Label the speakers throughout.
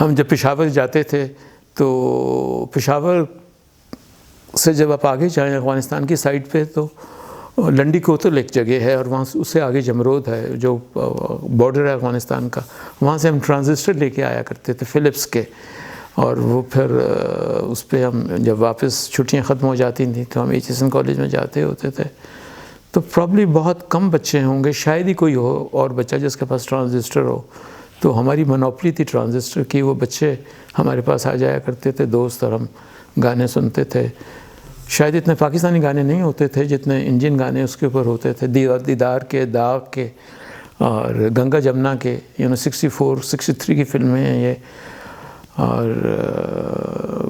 Speaker 1: हम जब पेशावर जाते थे तो पेशावर से जब आप आगे जाएँ अफ़गानिस्तान की साइड पे तो लंडी कोतल एक जगह है और वहाँ उससे आगे जमरोद है जो बॉर्डर है अफ़गानिस्तान का। वहाँ से हम ट्रांजिस्टर लेके आया करते थे फ़िलिप्स के, और वो फिर उस पर हम जब वापस छुट्टियाँ ख़त्म हो जाती थी तो हम एचएसएन कॉलेज में जाते होते थे। तो प्रॉब्ली बहुत कम बच्चे होंगे, शायद ही कोई हो और बच्चा जिसके पास ट्रांजिस्टर हो। तो हमारी मोनोपोली थी ट्रांजिस्टर की, वो बच्चे हमारे पास आ जाया करते थे दोस्त, और हम गाने सुनते थे। शायद इतने पाकिस्तानी गाने नहीं होते थे जितने इंडियन गाने उसके ऊपर होते थे, दीदार के, दाग के और गंगा जमुना के, 64 63 की फिल्में हैं ये। और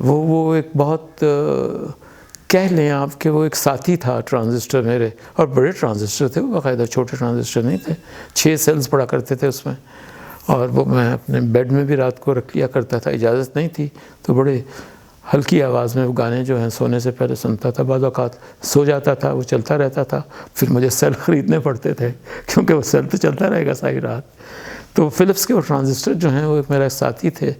Speaker 1: वो एक बहुत कह लें आप कि वो एक साथी था ट्रांजिस्टर मेरे, और बड़े ट्रांजिस्टर थे वो, बाकायदा छोटे ट्रांजिस्टर नहीं थे, 6 सेल्स पड़ा करते थे उसमें। और वो मैं अपने बेड में भी रात को रख लिया करता था, इजाज़त नहीं थी तो बड़े हल्की आवाज़ में वो गाने जो हैं सोने से पहले सुनता था। बाद औक़ात सो जाता था, वो चलता रहता था, फिर मुझे सेल ख़रीदने पड़ते थे क्योंकि वो सेल तो चलता रहेगा सारी रात। तो फ़िलिप्स के और ट्रांजिस्टर जो हैं वो एक मेरा साथी थे।